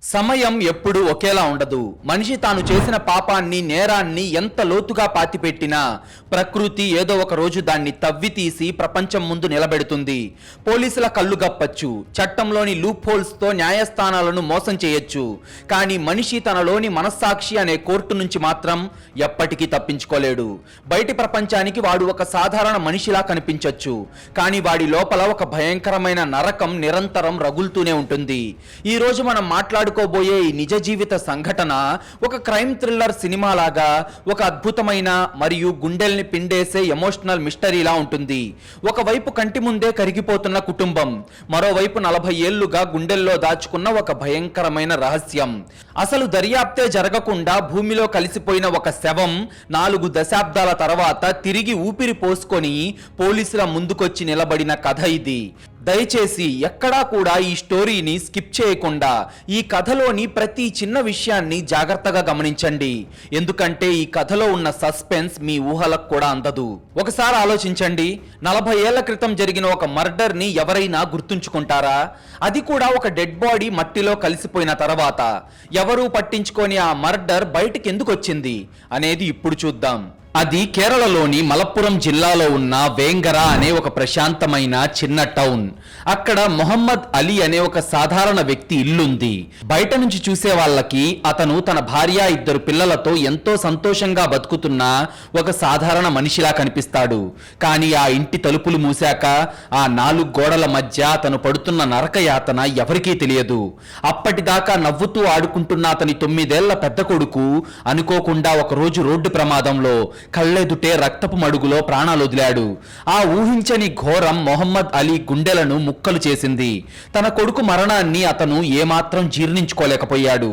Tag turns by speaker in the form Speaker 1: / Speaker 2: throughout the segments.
Speaker 1: సమయం ఎప్పుడూ ఒకేలా ఉండదు. మనిషి తాను చేసిన పాపాన్ని, నేరాన్ని ఎంత లోతుగా పాతిపెట్టినా ప్రకృతి ఏదో ఒక రోజు దాన్ని తవ్వి తీసి ప్రపంచం ముందు నిలబెడుతుంది. పోలీసుల కళ్ళు గప్పచ్చు, చట్టంలోని లూప్ హోల్స్ తో న్యాయస్థానాలను మోసం చేయొచ్చు. కానీ మనిషి తనలోని మనస్సాక్షి అనే కోర్టు నుంచి మాత్రం ఎప్పటికీ తప్పించుకోలేడు. బయటి ప్రపంచానికి వాడు ఒక సాధారణ మనిషిలా కనిపించొచ్చు, కానీ వాడి లోపల ఒక భయంకరమైన నరకం నిరంతరం రగులుతూనే ఉంటుంది. ఈ రోజు మనం మాట్లాడుకోబోయే ఈ నిజ జీవిత సంఘటన ఒక క్రైమ్ థ్రిల్లర్ సినిమా లాగా, ఒక అద్భుతమైన మరియు గుండెల్ని పిండేసే ఎమోషనల్ మిస్టరీలా ఉంటుంది. ఒకవైపు కంటి ముందే కరిగిపోతున్న కుటుంబం, మరోవైపు 40 ఏళ్లుగా గుండెల్లో దాచుకున్న ఒక భయంకరమైన రహస్యం. అసలు దర్యాప్తే జరగకుండా భూమిలో కలిసిపోయిన ఒక శవం 4 దశాబ్దాల తర్వాత తిరిగి ఊపిరి పోసుకొని పోలీసుల ముందుకొచ్చి నిలబడిన కథ ఇది. దయచేసి ఎక్కడా కూడా ఈ స్టోరీని స్కిప్ చేయకుండా ఈ కథలోని ప్రతి చిన్న విషయాన్ని జాగ్రత్తగా గమనించండి. ఎందుకంటే ఈ కథలో ఉన్న సస్పెన్స్ మీ ఊహలకు కూడా అందదు. ఒకసారి ఆలోచించండి, 40 ఏళ్ల క్రితం జరిగిన ఒక మర్డర్ ని ఎవరైనా గుర్తుంచుకుంటారా? అది కూడా ఒక డెడ్ బాడీ మట్టిలో కలిసిపోయిన తర్వాత. ఎవరూ పట్టించుకొని ఆ మర్డర్ బయటికి ఎందుకు వచ్చింది అనేది ఇప్పుడు చూద్దాం. అది కేరళలోని మలప్పురం జిల్లాలో ఉన్న వేంగరా అనే ఒక ప్రశాంతమైన చిన్న టౌన్. అక్కడ మొహమ్మద్ అలీ అనే ఒక సాధారణ వ్యక్తి ఇల్లుంది. బయట నుంచి చూసే వాళ్ళకి అతను తన భార్య, 2 పిల్లలతో ఎంతో సంతోషంగా బతుకుతున్న ఒక సాధారణ మనిషిలా కనిపిస్తాడు. కానీ ఆ ఇంటి తలుపులు మూసాక ఆ 4 గోడల మధ్య అతను పడుతున్న నరక యాతన ఎవరికీ తెలియదు. అప్పటిదాకా నవ్వుతూ ఆడుకుంటున్న అతని 9 ఏళ్ల పెద్ద కొడుకు అనుకోకుండా ఒక రోజు రోడ్డు ప్రమాదంలో కళ్ళెదుటే రక్తపు మడుగులో ప్రాణాలు వదిలాడు. ఆ ఊహించని ఘోరం మొహమ్మద్ అలీ గుండెలను ముక్కలు చేసింది. తన కొడుకు మరణాన్ని అతను ఏమాత్రం జీర్ణించుకోలేకపోయాడు.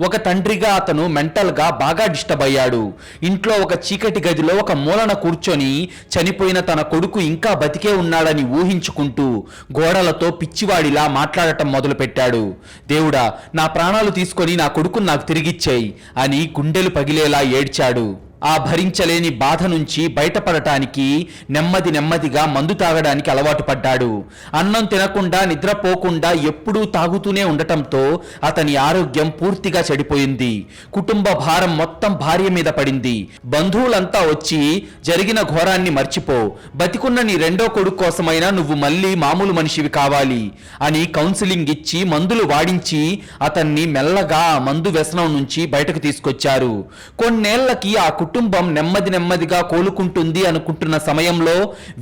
Speaker 1: ఒక తండ్రిగా అతను మెంటల్ గా బాగా డిస్టర్బ్ అయ్యాడు. ఇంట్లో ఒక చీకటి గదిలో ఒక మూలన కూర్చొని చనిపోయిన తన కొడుకు ఇంకా బతికే ఉన్నాడని ఊహించుకుంటూ గోడలతో పిచ్చివాడిలా మాట్లాడటం మొదలుపెట్టాడు. దేవుడా, నా ప్రాణాలు తీసుకొని నా కొడుకును నాకు తిరిగిచ్చేయి అని గుండెలు పగిలేలా ఏడ్చాడు. ఆ భరించలేని బాధ నుంచి బయటపడటానికి నెమ్మదిగా మందు తాగడానికి అలవాటు పడ్డాడు. అన్నం తినకుండా, నిద్రపోకుండా ఎప్పుడూ తాగుతూనే ఉండటంతో అతని ఆరోగ్యం పూర్తిగా చెడిపోయింది. కుటుంబ భారం మొత్తం భార్య మీద పడింది. బంధువులంతా వచ్చి జరిగిన ఘోరాన్ని మర్చిపో, బతికున్న నీ 2వ కొడుకు కోసమైనా నువ్వు మళ్ళీ మామూలు మనిషివి కావాలి అని కౌన్సిలింగ్ ఇచ్చి మందులు వాడించి అతన్ని మెల్లగా ఆ మందు వ్యసనం నుంచి బయటకు తీసుకొచ్చారు. కొన్నేళ్లకి ఆ కుటుంబం నెమ్మదిగా కోలుకుంటుంది అనుకుంటున్న సమయంలో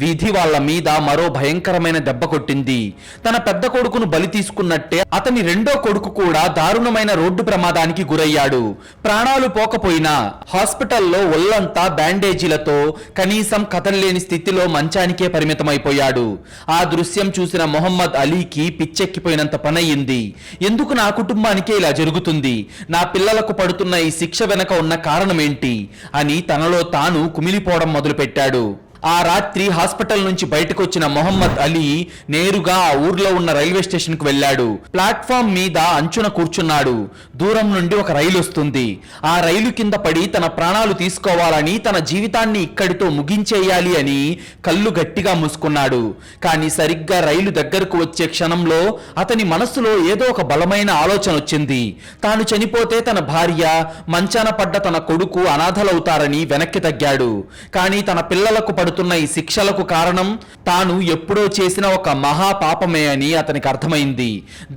Speaker 1: విధి వాళ్ళ మీద మరో భయంకరమైన దెబ్బ కొట్టింది. తన పెద్ద కొడుకును బలి తీసుకున్నట్టే అతని 2వ కొడుకు కూడా దారుణమైన రోడ్డు ప్రమాదానికి గురయ్యాడు. ప్రాణాలు పోకపోయినా హాస్పిటల్లో ఒళ్లంతా బ్యాండేజీలతో కనీసం కదలలేని స్థితిలో మంచానికే పరిమితమైపోయాడు. ఆ దృశ్యం చూసిన మొహమ్మద్ అలీకి పిచ్చెక్కిపోయినంత పనయ్యింది. ఎందుకు నా కుటుంబానికే ఇలా జరుగుతుంది? నా పిల్లలకు పడుతున్న ఈ శిక్ష వెనక ఉన్న కారణమేంటి అని తనలో తాను కుమిలిపోవడం మొదలుపెట్టాడు. ఆ రాత్రి హాస్పిటల్ నుంచి బయటకు వచ్చిన మొహమ్మద్ అలీ నేరుగా ఆ ఊర్లో ఉన్న రైల్వే స్టేషన్ కు వెళ్ళాడు. ప్లాట్ఫామ్ మీద అంచున కూర్చున్నాడు. దూరం నుండి ఒక రైలు వస్తుంది. ఆ రైలు కింద పడి తన ప్రాణాలు తీసుకోవాలని, తన జీవితాన్ని ఇక్కడితో ముగించేయాలి అని కళ్ళు గట్టిగా మూసుకున్నాడు. కానీ సరిగ్గా రైలు దగ్గరకు వచ్చే క్షణంలో అతని మనస్సులో ఏదో ఒక బలమైన ఆలోచన వచ్చింది. తాను చనిపోతే తన భార్య, మంచాన పడ్డ తన కొడుకు అనాథలవుతారని వెనక్కి తగ్గాడు. కానీ తన పిల్లలకు పడుతున్న ఈ శిక్షలకు కారణం తాను ఎప్పుడో చేసిన ఒక మహాపాపమే అని అతనికి అర్థమైంది.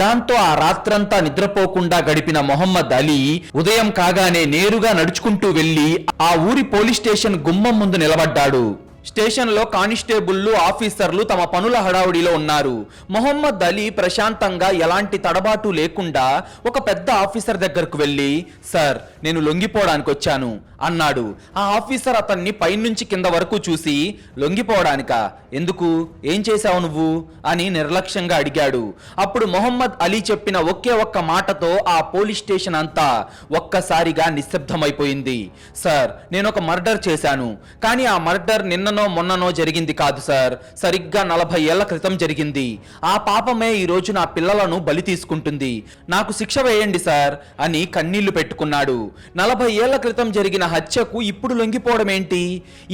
Speaker 1: దాంతో ఆ రాత్రంతా నిద్రపోకుండా గడిపిన మొహమ్మద్ అలీ ఉదయం కాగానే నేరుగా నడుచుకుంటూ వెళ్లి ఆ ఊరి పోలీస్ స్టేషన్ గుమ్మం ముందు నిలబడ్డాడు. స్టేషన్లో కానిస్టేబుళ్లు, ఆఫీసర్లు తమ పనుల హడావుడిలో ఉన్నారు. మొహమ్మద్ అలీ ప్రశాంతంగా ఎలాంటి తడబాటు లేకుండా ఒక పెద్ద ఆఫీసర్ దగ్గరకు వెళ్ళి, సార్, నేను లొంగిపోవడానికి వచ్చాను అన్నాడు. ఆ ఆఫీసర్ అతన్ని పైనుంచి కింద వరకు చూసి, లొంగిపోవడానికా? ఎందుకు? ఏం చేశావు నువ్వు అని నిర్లక్ష్యంగా అడిగాడు. అప్పుడు మొహమ్మద్ అలీ చెప్పిన ఒకే ఒక్క మాటతో ఆ పోలీస్ స్టేషన్ అంతా ఒక్కసారిగా నిశ్శబ్దమైపోయింది. సార్, నేను ఒక మర్డర్ చేశాను. కానీ ఆ మర్డర్ నిన్న నిన్ననో మొన్ననో జరిగింది కాదు సార్, సరిగ్గా 40 ఏళ్ల క్రితం జరిగింది. ఆ పాపమే ఈ రోజు నా పిల్లలను బలి తీసుకుంటుంది. నాకు శిక్ష వేయండి సార్ అని కన్నీళ్లు పెట్టుకున్నాడు. 40 ఏళ్ల క్రితం జరిగిన హత్యకు ఇప్పుడు లొంగిపోవడం ఏంటి?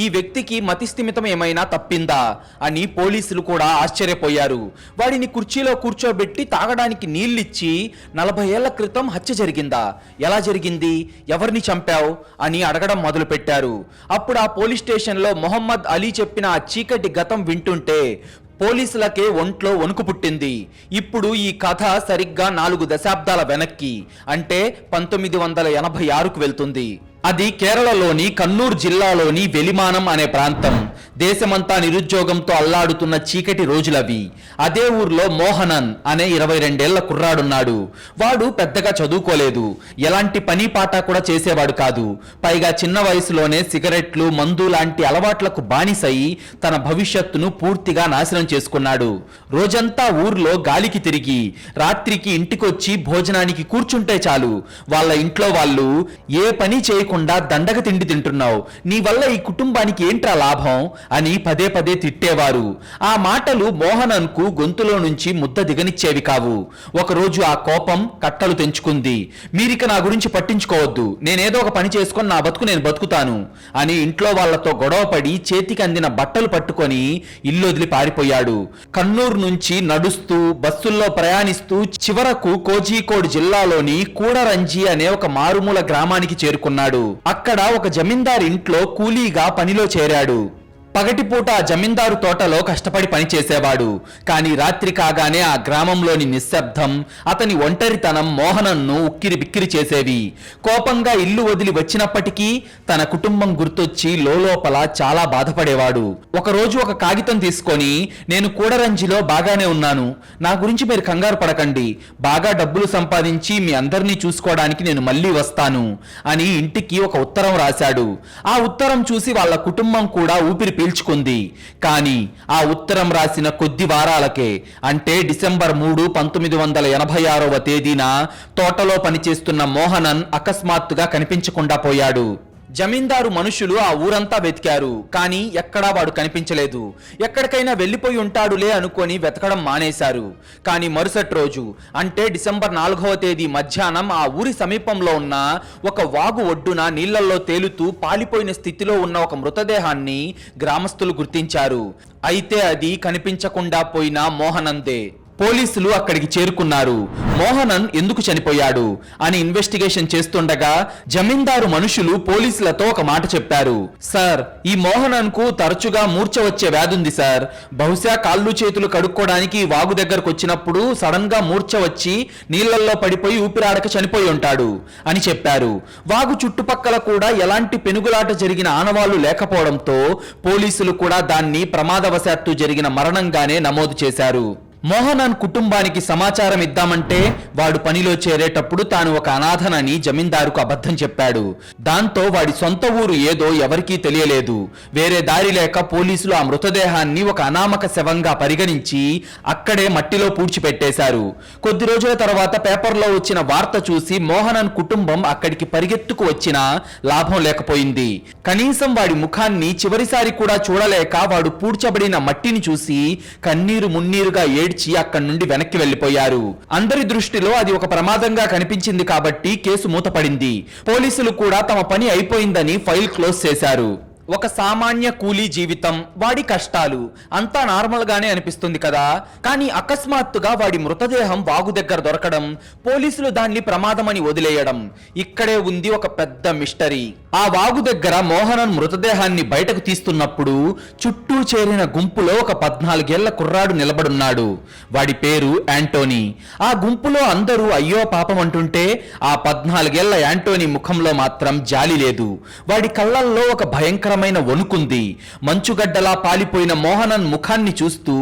Speaker 1: ఈ వ్యక్తికి మతిస్థిమితం ఏమైనా తప్పిందా అని పోలీసులు కూడా ఆశ్చర్యపోయారు. వాడిని కుర్చీలో కూర్చోబెట్టి తాగడానికి నీళ్ళిచ్చి 40 ఏళ్ల క్రితం హత్య జరిగిందా, ఎలా జరిగింది, ఎవరిని చంపావు అని అడగడం మొదలు పెట్టారు. అప్పుడు ఆ పోలీస్ స్టేషన్లో మొహమ్మద్ అలీ చెప్పిన ఆ చీకటి గతం వింటుంటే పోలీసులకే ఒంట్లో వణుకు పుట్టింది. ఇప్పుడు ఈ కథ సరిగ్గా 4 దశాబ్దాల వెనక్కి, అంటే 1986కు వెళ్తుంది. అది కేరళలోని కన్నూర్ జిల్లాలోని వెలిమానం అనే ప్రాంతం. దేశమంతా నిరుద్యోగంతో అల్లాడుతున్న చీకటి రోజులవి. అదే ఊర్లో మోహనన్ అనే 22 ఏళ్ల కుర్రాడున్నాడు. వాడు పెద్దగా చదువుకోలేదు, ఎలాంటి పని పాట కూడా చేసేవాడు కాదు. పైగా చిన్న వయసులోనే సిగరెట్లు, మందు లాంటి అలవాట్లకు బానిసై తన భవిష్యత్తును పూర్తిగా నాశనం చేసుకున్నాడు. రోజంతా ఊర్లో గాలికి తిరిగి రాత్రికి ఇంటికొచ్చి భోజనానికి కూర్చుంటే చాలు వాళ్ళ ఇంట్లో వాళ్ళు, ఏ పని చేయకుండా దండగ తిండి తింటున్నావు, నీ వల్ల ఈ కుటుంబానికి ఏంట్రా లాభం అని పదే పదే తిట్టేవారు. ఆ మాటలు మోహనన్ కు గొంతులో నుంచి ముద్ద దిగనిచ్చేవి కావు. ఒకరోజు ఆ కోపం కట్టలు తెంచుకుంది. మీరిక నా గురించి పట్టించుకోవద్దు, నేనేదో ఒక పని చేసుకొని నా బతుకు నేను బతుకుతాను అని ఇంట్లో వాళ్లతో గొడవపడి చేతికి అందిన బట్టలు పట్టుకొని ఇల్లు వదిలి పారిపోయాడు. కన్నూరు నుంచి నడుస్తూ బస్సుల్లో ప్రయాణిస్తూ చివరకు కోజికోడ్ జిల్లాలోని కూడరంజి అనే ఒక మారుమూల గ్రామానికి చేరుకున్నాడు. అక్కడ ఒక జమీందారు ఇంట్లో కూలీగా పనిలో చేరాడు. పగటిపూట ఆ జమీందారు తోటలో కష్టపడి పనిచేసేవాడు. కానీ రాత్రి కాగానే ఆ గ్రామంలోని నిశ్శబ్దం, అతని ఒంటరితనం మోహనన్ను ఉక్కిరి బిక్కిరి చేసేవి. కోపంగా ఇల్లు వదిలి వచ్చినప్పటికీ తన కుటుంబం గుర్తొచ్చి లోలోపల చాలా బాధపడేవాడు. ఒకరోజు ఒక కాగితం తీసుకొని, నేను కూడరంజిలో బాగానే ఉన్నాను, నా గురించి మీరు కంగారు పడకండి, బాగా డబ్బులు సంపాదించి మీ అందరినీ చూసుకోవడానికి నేను మళ్ళీ వస్తాను అని ఇంటికి ఒక ఉత్తరం రాశాడు. ఆ ఉత్తరం చూసి వాళ్ళ కుటుంబం కూడా ఊపిరి పీల్చుకుంది. కానీ ఆ ఉత్తరం రాసిన కొద్ది వారాలకే, అంటే డిసెంబర్ 3, 1986వ తేదీన తోటలో పనిచేస్తున్న మోహనన్ అకస్మాత్తుగా కనిపించకుండా పోయాడు. జమీందారు మనుషులు ఆ ఊరంతా వెతికారు, కానీ ఎక్కడా వాడు కనిపించలేదు. ఎక్కడికైనా వెళ్ళిపోయి ఉంటాడులే అనుకొని వెతకడం మానేశారు. కానీ మరుసటి రోజు, అంటే డిసెంబర్ 4వ తేదీ మధ్యాహ్నం ఆ ఊరి సమీపంలో ఉన్న ఒక వాగు ఒడ్డున నీళ్లలో తేలుతూ పాలిపోయిన స్థితిలో ఉన్న ఒక మృతదేహాన్ని గ్రామస్తులు గుర్తించారు. అయితే అది కనిపించకుండా పోయిన మోహనందే. పోలీసులు అక్కడికి చేరుకున్నారు. మోహనన్ ఎందుకు చనిపోయాడు అని ఇన్వెస్టిగేషన్ చేస్తుండగా జమీందారు మనుషులు పోలీసులతో ఒక మాట చెప్పారు. సార్, ఈ మోహనన్ కు తరచుగా మూర్ఛ వచ్చే వ్యాధి ఉంది సార్. బహుశా కాళ్ళు చేతులు కడుక్కోవడానికి వాగు దగ్గరకు వచ్చినప్పుడు సడన్ గా మూర్ఛ వచ్చి నీళ్లలో పడిపోయి ఊపిరాడక చనిపోయి ఉంటాడు అని చెప్పారు. వాగు చుట్టుపక్కల కూడా ఎలాంటి పెనుగులాట జరిగిన ఆనవాళ్లు లేకపోవడంతో పోలీసులు కూడా దాన్ని ప్రమాదవశాత్తు జరిగిన మరణంగానే నమోదు చేశారు. మోహనన్ కుటుంబానికి సమాచారం ఇద్దామంటే వాడు పనిలో చేరేటప్పుడు తాను ఒక అనాథనని జమీందారుకు అబద్ధం చెప్పాడు. దాంతో వాడి సొంత ఊరు ఏదో ఎవరికీ తెలియలేదు. వేరే దారి లేక పోలీసులు ఆ మృతదేహాన్ని ఒక అనామక శవంగా పరిగణించి అక్కడే మట్టిలో పూడ్చిపెట్టేశారు. కొద్ది రోజుల తర్వాత పేపర్లో వచ్చిన వార్త చూసి మోహనన్ కుటుంబం అక్కడికి పరిగెత్తుకు వచ్చినా లాభం లేకపోయింది. కనీసం వాడి ముఖాన్ని చివరిసారి కూడా చూడలేక వాడు పూడ్చబడిన మట్టిని చూసి కన్నీరు మున్నీరుగా అక్కడి నుండి వెనక్కి వెళ్లిపోయారు. అందరి దృష్టిలో అది ఒక ప్రమాదంగా కనిపించింది కాబట్టి కేసు మూతపడింది. పోలీసులు కూడా తమ పని అయిపోయిందని ఫైల్ క్లోజ్ చేశారు. ఒక సామాన్య కూలీ జీవితం, వాడి కష్టాలు అంతా నార్మల్ గానే అనిపిస్తుంది కదా. కానీ అకస్మాత్తుగా వాడి మృతదేహం వాగు దగ్గర దొరకడం, పోలీసులు దాన్ని ప్రమాదమని వదిలేయడం, ఇక్కడే ఉంది ఒక పెద్ద మిస్టరీ. ఆ వాగు దగ్గర మోహనన్ మృతదేహాన్ని బయటకు తీస్తున్నప్పుడు చుట్టూ చేరిన గుంపులో ఒక 14 ఏళ్ల కుర్రాడు నిలబడున్నాడు. వాడి పేరు యాంటోనీ. ఆ గుంపులో అందరూ అయ్యో పాపం అంటుంటే ఆ 14 ఏళ్ల యాంటోనీ ముఖంలో మాత్రం జాలి లేదు. వాడి కళ్ళల్లో ఒక భయంకరమైన వణుకుంది. మంచుగడ్డలా పాలిపోయిన మోహనన్ ముఖాన్ని చూస్తూ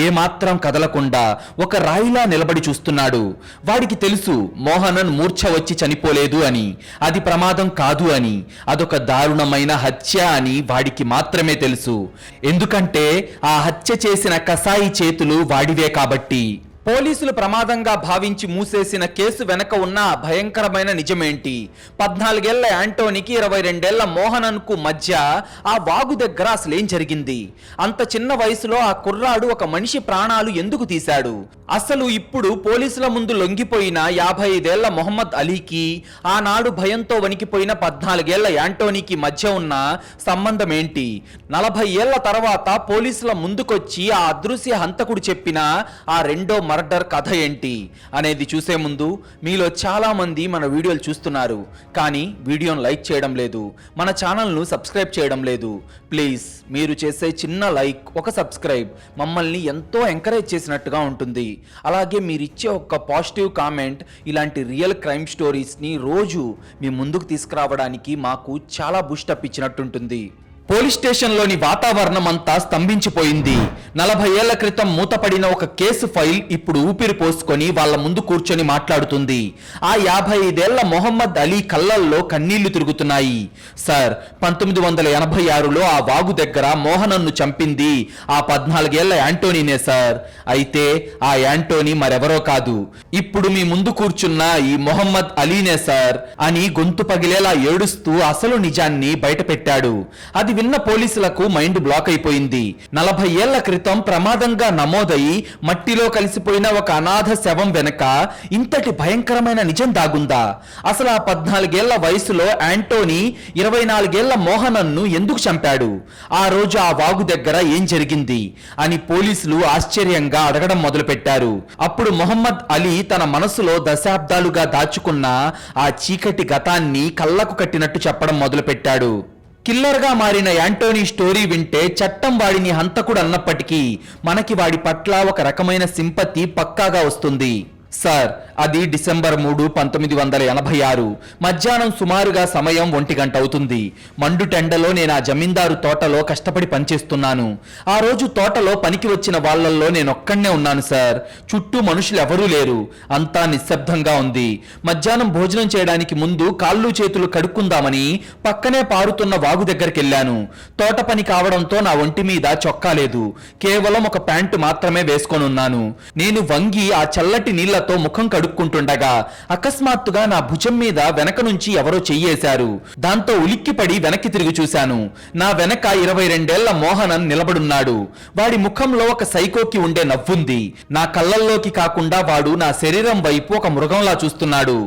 Speaker 1: ఏమాత్రం కదలకుండా ఒక రాయిలా నిలబడి చూస్తున్నాడు. వాడికి తెలుసు మోహనన్ మూర్ఛ వచ్చి చనిపోలేదు అని, అది ప్రమాదం కాదు అని, అదొక దారుణమైన హత్య అని వాడికి మాత్రమే తెలుసు. ఎందుకంటే ఆ హత్య చేసిన కసాయి చేతులు వాడివే కాబట్టి. పోలీసులు ప్రమాదంగా భావించి మూసేసిన కేసు వెనక ఉన్న భయంకరమైన నిజమేంటి? 14 ఏళ్ల యాంటోనీకి 22 ఏళ్ల మోహనన్కు మధ్య ఆ వాగు దగ్గర అసలేం జరిగింది? అంత చిన్న వయసులో ఆ కుర్రాడు ఒక మనిషి ప్రాణాలు ఎందుకు తీశాడు? అసలు ఇప్పుడు పోలీసుల ముందు లొంగిపోయిన 55 ఏళ్ల మొహమ్మద్ అలీకి ఆనాడు భయంతో వణికిపోయిన 14 ఏళ్ల యాంటోనీకి మధ్య ఉన్న సంబంధం ఏంటి? 40 ఏళ్ల తర్వాత పోలీసుల ముందుకొచ్చి ఆ అదృశ్య హంతకుడు చెప్పిన ఆ రెండో మర్డర్ కథ ఏంటి అనేది చూసే ముందు మీలో చాలా మంది మన వీడియోలు చూస్తున్నారు, కానీ వీడియోను లైక్ చేయడం లేదు, మన ఛానల్ను సబ్స్క్రైబ్ చేయడం లేదు. ప్లీజ్ మీరు చేసే చిన్న లైక్, ఒక సబ్స్క్రైబ్ మమ్మల్ని ఎంతో ఎంకరేజ్ చేసినట్టుగా ఉంటుంది. అలాగే మీరిచ్చే ఒక పాజిటివ్ కామెంట్ ఇలాంటి రియల్ క్రైమ్ స్టోరీస్ని రోజు మీ ముందుకు తీసుకురావడానికి మాకు చాలా బూస్టప్ ఇచ్చినట్టుంటుంది. పోలీస్ స్టేషన్లోని వాతావరణం అంతా స్తంభించిపోయింది. 40 ఏళ్ల క్రితం మూతపడిన ఒక కేసు ఫైల్ ఇప్పుడు ఊపిరి పోసుకొని వాళ్ళ ముందు కూర్చొని మాట్లాడుతుంది. ఆ 55 ఏళ్ల మొహమ్మద్ అలీ కళ్ళల్లో కన్నీళ్లు తిరుగుతున్నాయి. సార్, 1986లో ఆ వాగు దగ్గర మోహనన్ను చంపింది ఆ 14 ఏళ్ల యాంటోనీనే సార్. అయితే ఆ యాంటోనీ మరెవరో కాదు, ఇప్పుడు మీ ముందు కూర్చున్న ఈ మొహమ్మద్ అలీనే సార్ అని గొంతు పగిలేలా ఏడుస్తూ అసలు నిజాన్ని బయటపెట్టాడు. అది విన్న పోలీసులకు మైండ్ బ్లాక్ అయిపోయింది. 40 ఏళ్ల క్రితం ప్రమాదంగా నమోదై మట్టిలో కలిసిపోయిన ఒక అనాథ శవం వెనక ఇంతటి భయంకరమైన నిజం దాగుందా? అసలు ఆ 14 ఏళ్ల వయసులో యాంటోనీ 24 ఏళ్ల మోహనన్ను ఎందుకు చంపాడు? ఆ రోజు ఆ వాగు దగ్గర ఏం జరిగింది అని పోలీసులు ఆశ్చర్యంగా అడగడం మొదలుపెట్టారు. అప్పుడు మొహమ్మద్ అలీ తన మనసులో దశాబ్దాలుగా దాచుకున్న ఆ చీకటి గతాన్ని కళ్ళకు కట్టినట్టు చెప్పడం మొదలుపెట్టాడు. కిల్లర్గా మారిన యాంటోనీ స్టోరీ వింటే చట్టం వాడిని హంతకుడు అన్నప్పటికీ మనకి వాడి పట్ల ఒక రకమైన సింపతి పక్కాగా వస్తుంది. సార్, అది డిసెంబర్ 3, 1986 మధ్యాహ్నం సుమారుగా సమయం 1 గంట అవుతుంది. మండుటెండలో నేను ఆ జమీందారు తోటలో కష్టపడి పనిచేస్తున్నాను. ఆ రోజు తోటలో పనికి వచ్చిన వాళ్ళల్లో నేను ఒక్కడే ఉన్నాను సార్. చుట్టూ మనుషులు ఎవరూ లేరు, అంతా నిశ్శబ్దంగా ఉంది. మధ్యాహ్నం భోజనం చేయడానికి ముందు కాళ్ళు చేతులు కడుక్కుందామని పక్కనే పారుతున్న వాగు దగ్గరికి వెళ్ళాను. తోట పని కావడంతో నా ఒంటి మీద చొక్కా లేదు, కేవలం ఒక ప్యాంటు మాత్రమే వేసుకొని ఉన్నాను. నేను వంగి ఆ చల్లటి నీళ్లతో ముఖం కడుక్కుంటుండగా అకస్మాత్తుగా నా భుజం మీద వెనక నుంచి ఎవరో చెయ్యేశారు. దాంతో ఉలిక్కిపడి వెనక్కి తిరిగి చూశాను. నా వెనక 22 ఏళ్ల మోహనన్ నిలబడున్నాడు. వాడి ముఖంలో ఒక సైకోకి ఉండే నవ్వుంది. నా కళ్ళల్లోకి కాకుండా వాడు నా శరీరం వైపు ఒక మృగంలా చూస్తున్నాడు.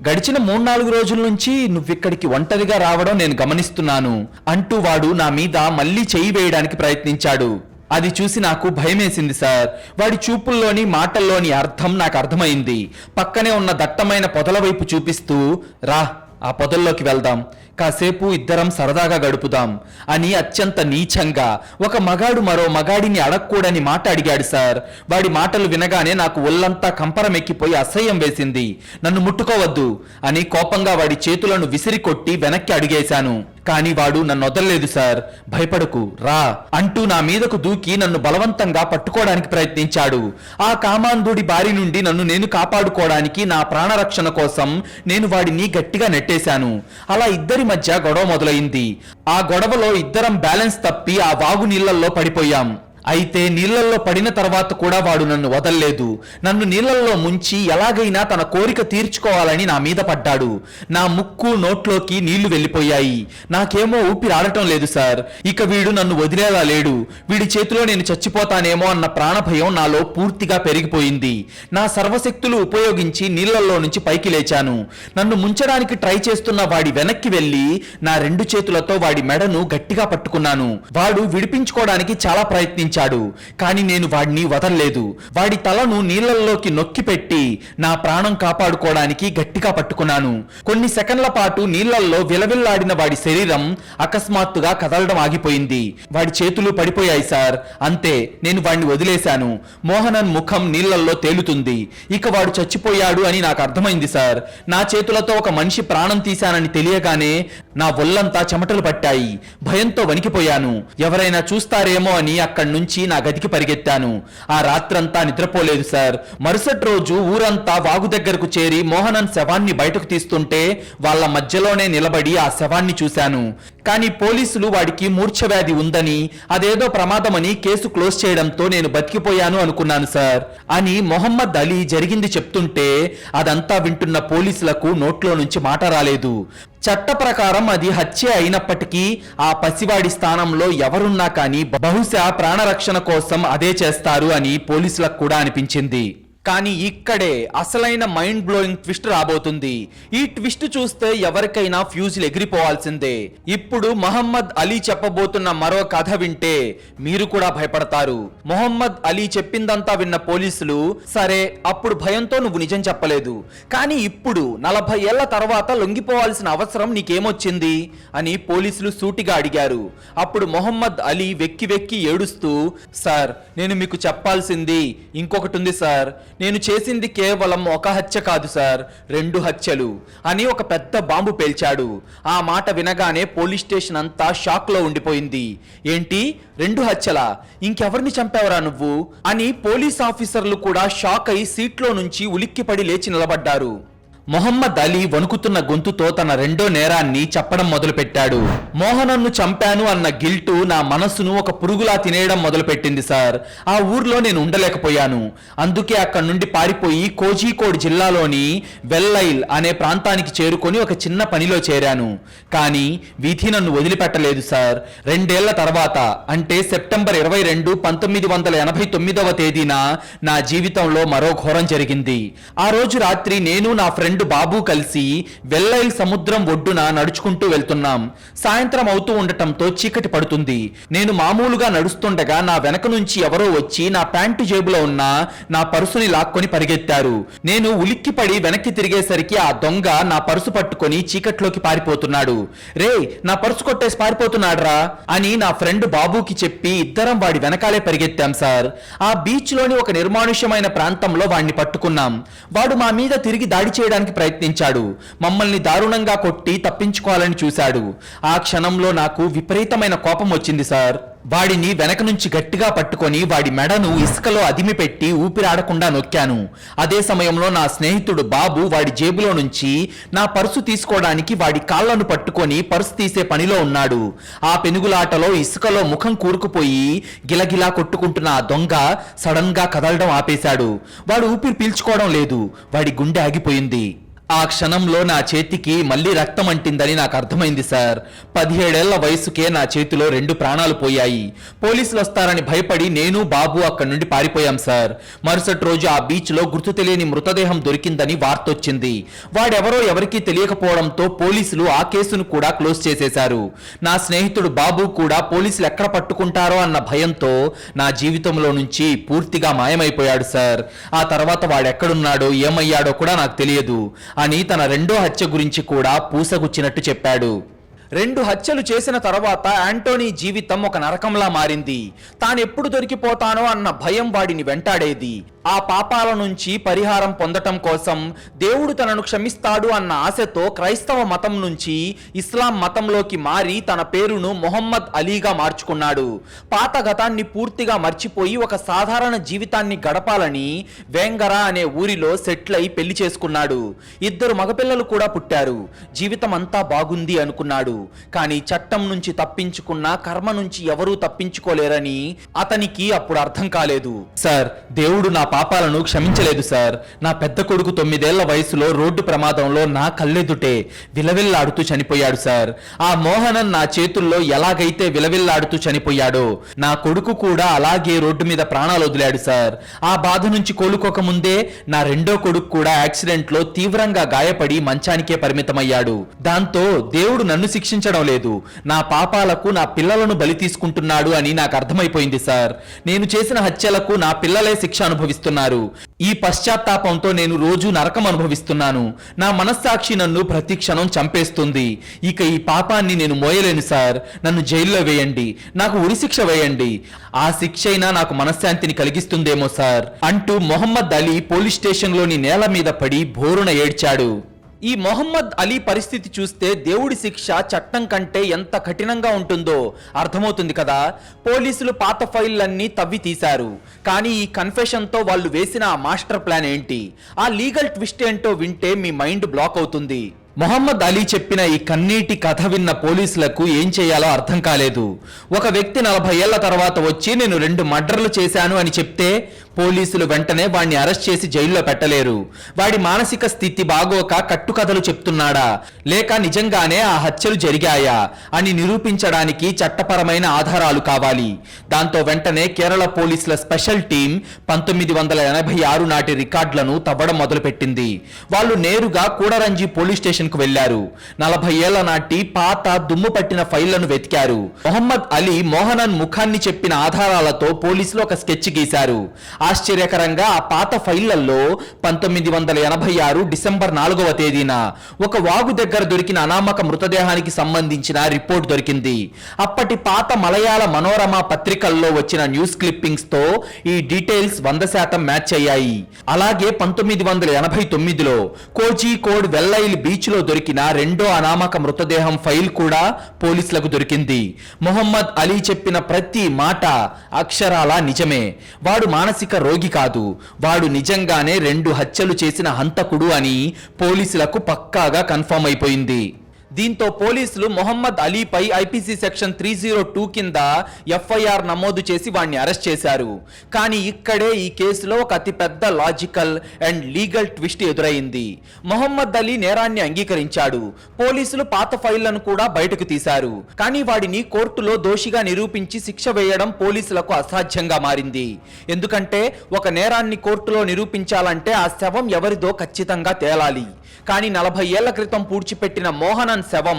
Speaker 1: గడిచిన 3-4 రోజుల నుంచి నువ్విక్కడికి ఒంటరిగా రావడం నేను గమనిస్తున్నాను అంటూ వాడు నా మీద మళ్ళీ చెయ్యి వేయడానికి ప్రయత్నించాడు. అది చూసి నాకు భయమేసింది సార్. వాడి చూపుల్లోని మాటల్లోని అర్థం నాకు అర్థమైంది. పక్కనే ఉన్న దట్టమైన పొదల వైపు చూపిస్తూ, రా ఆ పొదల్లోకి వెళ్దాం, కాసేపు ఇద్దరం సరదాగా గడుపుదాం అని అత్యంత నీచంగా ఒక మగాడు మరో మగాడిని అడగకూడని మాట అడిగాడు సార్. వాడి మాటలు వినగానే నాకు ఒళ్ళంతా కంపరమెక్కిపోయి అసహ్యం వేసింది. నన్ను ముట్టుకోవద్దు అని కోపంగా వాడి చేతులను విసిరి కొట్టి వెనక్కి అడిగేశాను. కానీ వాడు నన్ను వదలలేదు సార్. భయపడకు, రా అంటూ నా మీదకు దూకి నన్ను బలవంతంగా పట్టుకోవడానికి ప్రయత్నించాడు. ఆ కామాంధుడి బారి నుండి నన్ను నేను కాపాడుకోవడానికి నా ప్రాణరక్షణ కోసం నేను వాడిని గట్టిగా నెట్టేశాను. అలా ఇద్దరి మధ్య గొడవ మొదలైంది. ఆ గొడవలో ఇద్దరం బ్యాలెన్స్ తప్పి ఆ వాగు నీళ్లలో పడిపోయాం. అయితే నీళ్లల్లో పడిన తర్వాత కూడా వాడు నన్ను వదల్లేదు. నన్ను నీళ్లలో ముంచి ఎలాగైనా తన కోరిక తీర్చుకోవాలని నా మీద పడ్డాడు. నా ముక్కు నోట్లోకి నీళ్లు వెళ్ళిపోయాయి. నాకేమో ఊపిరి ఆడటం లేదు సార్. ఇక వీడు నన్ను వదిలేలా లేడు. వీడి చేతిలో నేను చచ్చిపోతానేమో అన్న ప్రాణభయం నాలో పూర్తిగా పెరిగిపోయింది. నా సర్వశక్తులు ఉపయోగించి నీళ్లలో నుంచి పైకి లేచాను. నన్ను ముంచడానికి ట్రై చేస్తున్న వాడి వెనక్కి వెళ్లి నా 2 చేతులతో వాడి మెడను గట్టిగా పట్టుకున్నాను. వాడు విడిపించుకోవడానికి చాలా ప్రయత్నించాడు, కానీ నేను వాడిని వదల్లేదు. వాడి తలను నీళ్లలోకి నొక్కి పెట్టి నా ప్రాణం కాపాడుకోవడానికి గట్టిగా పట్టుకున్నాను. కొన్ని సెకండ్ల పాటు నీళ్లల్లో విలవిల్లాడిన వాడి శరీరం అకస్మాత్తుగా కదలడం ఆగిపోయింది. వాడి చేతులు పడిపోయాయి సార్. అంతే, నేను వాడిని వదిలేశాను. మోహనన్ ముఖం నీళ్లల్లో తేలుతుంది. ఇక వాడు చచ్చిపోయాడు అని నాకు అర్థమైంది సార్. నా చేతులతో ఒక మనిషి ప్రాణం తీశానని తెలియగానే నా ఒళ్ళంతా చెమటలు పట్టాయి. భయంతో వణికిపోయాను. ఎవరైనా చూస్తారేమో అని అక్కడి నుంచి నా గదికి పరిగెత్తాను. ఆ రాత్రంతా నిద్రపోలేదు సార్. మరుసటి రోజు ఊరంతా వాగు దగ్గరకు చేరి మోహనన్ శవాన్ని బయటకు తీస్తుంటే వాళ్ళ మధ్యలోనే నిలబడి ఆ శవాన్ని చూశాను. కానీ పోలీసులు వాడికి మూర్ఛవ్యాధి ఉందని, అదేదో ప్రమాదమని కేసు క్లోజ్ చేయడంతో నేను బతికిపోయాను అనుకున్నాను సార్ అని మొహమ్మద్ అలీ జరిగింది చెప్తుంటే అదంతా వింటున్న పోలీసులకు నోట్లో నుంచి మాట రాలేదు. చట్ట ప్రకారం అది హత్య అయినప్పటికీ ఆ పసివాడి స్థానంలో ఎవరున్నా కానీ బహుశా ప్రాణరక్షణ కోసం అదే చేస్తారు అని పోలీసులకు కూడా అనిపించింది. కానీ ఇక్కడే అసలైన మైండ్ బ్లోయింగ్ ట్విస్ట్ రాబోతుంది. ఈ ట్విస్ట్ చూస్తే ఎవరికైనా ఫ్యూజులు ఎగిరిపోవాల్సిందే. ఇప్పుడు మొహమ్మద్ అలీ చెప్పబోతున్న మరో కథ వింటే మీరు కూడా భయపడతారు. మొహమ్మద్ అలీ చెప్పిందంతా విన్న పోలీసులు, సరే అప్పుడు భయంతో నువ్వు నిజం చెప్పలేదు, కానీ ఇప్పుడు 40 ఏళ్ల తర్వాత లొంగిపోవాల్సిన అవసరం నీకేమొచ్చింది అని పోలీసులు సూటిగా అడిగారు. అప్పుడు మొహమ్మద్ అలీ వెక్కి వెక్కి ఏడుస్తూ, సార్ నేను మీకు చెప్పాల్సింది ఇంకొకటి ఉంది సార్, నేను చేసింది కేవలం ఒక హత్య కాదు సార్, 2 హత్యలు అని ఒక పెద్ద బాంబు పేల్చాడు. ఆ మాట వినగానే పోలీస్ స్టేషన్ అంతా షాక్ లో ఉండిపోయింది. ఏంటి 2 హత్యలా? ఇంకెవరిని చంపావరా నువ్వు అని పోలీస్ ఆఫీసర్లు కూడా షాక్ అయి సీట్లో నుంచి ఉలిక్కిపడి లేచి నిలబడ్డారు. మొహమ్మద్ అలీ వణుకుతున్న గొంతుతో తన రెండో నేరాన్ని చెప్పడం మొదలుపెట్టాడు. మోహనన్ను చంపాను అన్న గిల్టు నా మనసును ఒక పురుగులా తినేయడం మొదలుపెట్టింది సార్. ఆ ఊర్లో నేను ఉండలేకపోయాను. అందుకే అక్కడి నుండి పారిపోయి కోజికోడ్ జిల్లాలోని వెల్లైల్ అనే ప్రాంతానికి చేరుకొని ఒక చిన్న పనిలో చేరాను. కానీ విధి నన్ను వదిలిపెట్టలేదు సార్. 2 ఏళ్ల తర్వాత అంటే సెప్టెంబర్ 22, 1989వ తేదీన నా జీవితంలో మరో ఘోరం జరిగింది. ఆ రోజు రాత్రి నేను నా ఫ్రెండ్ బాబు కలిసి వెల్లైల్ సముద్రం ఒడ్డున నడుచుకుంటూ వెళ్తున్నాం. సాయంత్రం అవుతూ ఉండటంతో చీకటి పడుతుంది. నేను మామూలుగా నడుస్తుండగా నా వెనక నుంచి ఎవరో వచ్చి నా ప్యాంటు జేబులో ఉన్న నా పర్సుని లాక్కొని పరిగెత్తారు. నేను ఉలిక్కిపడి వెనక్కి తిరిగేసరికి ఆ దొంగ నా పర్సు పట్టుకొని చీకట్లోకి పారిపోతున్నాడు. రే నా పర్సు కొట్టేసి పారిపోతున్నాడ్రా అని నా ఫ్రెండ్ బాబుకి చెప్పి ఇద్దరం వాడి వెనకాలే పరిగెత్తాం సార్. ఆ బీచ్ లోని ఒక నిర్మానుష్యమైన ప్రాంతంలో వాడిని పట్టుకున్నాం. వాడు మా మీద తిరిగి దాడి చేయడానికి ప్రయత్నించాడు. మమ్మల్ని దారుణంగా కొట్టి తప్పించుకోవాలని చూశాడు. ఆ క్షణంలో నాకు విపరీతమైన కోపం వచ్చింది సార్. వాడిని వెనక నుంచి గట్టిగా పట్టుకొని వాడి మెడను ఇసుకలో అదిమి పెట్టి ఊపిరాడకుండా నొక్కాను. అదే సమయంలో నా స్నేహితుడు బాబు వాడి జేబులో నుంచి నా పర్సు తీసుకోవడానికి వాడి కాళ్లను పట్టుకొని పర్సు తీసే పనిలో ఉన్నాడు. ఆ పెనుగులాటలో ఇసుకలో ముఖం కూరుకుపోయి గిలగిలా కొట్టుకుంటున్న ఆ దొంగ సడన్ గా కదలడం ఆపేశాడు. వాడు ఊపిరి పీల్చుకోవడం లేదు. వాడి గుండె ఆగిపోయింది. ఆ క్షణంలో నా చేతికి మళ్ళీ రక్తం అంటిందని నాకు అర్థమైంది సార్. 17 ఏళ్ల వయసుకే నా చేతిలో 2 ప్రాణాలు పోయాయి. పోలీసులు వస్తారని భయపడి నేను బాబు అక్కడి నుండి పారిపోయాం సార్. మరుసటి రోజు ఆ బీచ్ లో గుర్తు తెలియని మృతదేహం దొరికిందని వార్త వచ్చింది. వాడెవరో ఎవరికీ తెలియకపోవడంతో పోలీసులు ఆ కేసును కూడా క్లోజ్ చేసేశారు. నా స్నేహితుడు బాబు కూడా పోలీసులు ఎక్కడ పట్టుకుంటారో అన్న భయంతో నా జీవితంలో నుంచి పూర్తిగా మాయమైపోయాడు సార్. ఆ తర్వాత వాడెక్కడున్నాడో ఏమయ్యాడో కూడా నాకు తెలియదు అని తన రెండో హత్య గురించి కూడా పూసగుచ్చినట్టు చెప్పాడు. 2 హత్యలు చేసిన తర్వాత యాంటోనీ జీవితం ఒక నరకంలా మారింది. తానెప్పుడు దొరికిపోతానో అన్న భయం వాడిని వెంటాడేది. ఆ పాపాల నుంచి పరిహారం పొందటం కోసం దేవుడు తనను క్షమిస్తాడు అన్న ఆశతో క్రైస్తవ మతం నుంచి ఇస్లాం మతంలోకి మారి తన పేరును మొహమ్మద్ అలీగా మార్చుకున్నాడు. పాత గతాన్ని పూర్తిగా మర్చిపోయి ఒక సాధారణ జీవితాన్ని గడపాలని వేంగరా అనే ఊరిలో సెటిల్ అయి పెళ్లి చేసుకున్నాడు. 2 మగపిల్లలు కూడా పుట్టారు. జీవితం అంతా బాగుంది అనుకున్నాడు. కానీ చట్టం నుంచి తప్పించుకున్నా కర్మ నుంచి ఎవరూ తప్పించుకోలేరని అతనికి అప్పుడు అర్థం కాలేదు. సార్ దేవుడు నా పాపాలను క్షమించలేదు సార్. నా పెద్ద కొడుకు 9 ఏళ్ల వయసులో రోడ్డు ప్రమాదంలో నా కళ్ళెదుటే విలవిల్లాడుతూ చనిపోయాడు సార్. ఆ మోహనన్ నా చేతుల్లో ఎలాగైతే విలవిల్లాడుతూ చనిపోయాడో నా కొడుకు కూడా అలాగే రోడ్డు మీద ప్రాణాలు వదిలాడు సార్. ఆ బాధ నుంచి కోలుకోక ముందే నా రెండో కొడుకు కూడా యాక్సిడెంట్ లో తీవ్రంగా గాయపడి మంచానికే పరిమితమయ్యాడు. దాంతో దేవుడు నన్ను శిక్షించడం లేదు, నా పాపాలకు నా పిల్లలను బలి తీసుకుంటున్నాడు అని నాకు అర్థమైపోయింది సార్. నేను చేసిన హత్యలకు నా పిల్లలే శిక్ష అనుభవిస్తున్నారు. ఈ పశ్చాత్తాపంతో నేను రోజు నరకం అనుభవిస్తున్నాను. నా మనస్సాక్షి నన్ను ప్రతి క్షణం చంపేస్తుంది. ఇక ఈ పాపాన్ని నేను మోయలేను సార్. నన్ను జైల్లో వేయండి, నాకు ఉరిశిక్ష వేయండి. ఆ శిక్ష అయినా నాకు మనశ్శాంతిని కలిగిస్తుందేమో సార్ అంటూ మొహమ్మద్ అలీ పోలీస్ స్టేషన్లోని నేల మీద పడి భోరున ఏడ్చాడు. ఈ మొహమ్మద్ అలీ పరిస్థితి చూస్తే దేవుడి శిక్ష చట్టం కంటే ఎంత కఠినంగా ఉంటుందో అర్థమవుతుంది కదా. పోలీసులు పాత ఫైళ్ళన్నీ తవ్వి తీశారు. కానీ ఈ కన్ఫెషన్తో వాళ్ళు వేసిన ఆ మాస్టర్ ప్లాన్ ఏంటి, ఆ లీగల్ ట్విస్ట్ ఏంటో వింటే మీ మైండ్ బ్లాక్ అవుతుంది. మొహమ్మద్ అలీ చెప్పిన ఈ కన్నీటి కథ విన్న పోలీసులకు ఏం చేయాలో అర్థం కాలేదు. ఒక వ్యక్తి 40 ఏళ్ల తర్వాత వచ్చి నేను 2 మర్డర్లు చేశాను అని చెప్తే పోలీసులు వెంటనే వాడిని అరెస్ట్ చేసి జైల్లో పెట్టలేరు. వాడి మానసిక స్థితి బాగోక కట్టుకథలు చెప్తున్నాడా లేక నిజంగానే ఆ హత్యలు జరిగాయా అని నిరూపించడానికి చట్టపరమైన ఆధారాలు కావాలి. దాంతో వెంటనే కేరళ పోలీసుల స్పెషల్ టీం 1986 నాటి రికార్డులను తవ్వడం మొదలుపెట్టింది. వాళ్ళు నేరుగా కూడరంజి పోలీస్ స్టేషన్ కు వెళ్లారు. 40 ఏళ్ల నాటి పాత దుమ్ము పట్టిన ఫైళ్లను వెతికారు. మొహమ్మద్ అలీ మోహనన్ ముఖాన్ని చెప్పిన ఆధారాలతో పోలీసులు ఒక స్కెచ్ గీశారు. ఆశ్చర్యకరంగా ఆ పాత ఫైళ్లలో 1986 డిసెంబర్ 4వ తేదీన ఒక వాగు దగ్గర దొరికిన అనామక మృతదేహానికి సంబంధించిన రిపోర్ట్ దొరికింది. అప్పటి పాత మలయాళ మనోరమ పత్రికల్లో వచ్చిన న్యూస్ క్లిప్పింగ్స్ తో ఈ డీటెయిల్స్ 100% మ్యాచ్ అయ్యాయి. అలాగే 1989లో కోజికోడ్ వెల్లైల్ బీచ్ లో దొరికిన రెండో అనామక మృతదేహం ఫైల్ కూడా పోలీసులకు దొరికింది. మొహమ్మద్ అలీ చెప్పిన ప్రతి మాట అక్షరాలా నిజమే. వాడు మానసిక రోగి కాదు, వాడు నిజంగానే 2 హత్యలు చేసిన హంతకుడు అని పోలీసులకు పక్కాగా కన్ఫర్మ్ అయిపోయింది. దీంతో పోలీసులు మొహమ్మద్ అలీపై ఐపీసీ సెక్షన్ 302 కింద ఎఫ్ఐఆర్ నమోదు చేసి వాడిని అరెస్ట్ చేశారు. కానీ ఇక్కడే ఈ కేసులో ఒక అతిపెద్ద లాజికల్ అండ్ లీగల్ ట్విస్ట్ ఎదురైంది. మొహమ్మద్ అలీ నేరాన్ని అంగీకరించాడు. పోలీసులు పాత ఫైళ్లను కూడా బయటకు తీశారు. కానీ వాడిని కోర్టులో దోషిగా నిరూపించి శిక్ష వేయడం పోలీసులకు అసాధ్యంగా మారింది. ఎందుకంటే ఒక నేరాన్ని కోర్టులో నిరూపించాలంటే ఆ శవం ఎవరిదో ఖచ్చితంగా తేలాలి. కానీ 40 ఏళ్ల క్రితం పూడ్చిపెట్టిన మోహనన్ శవం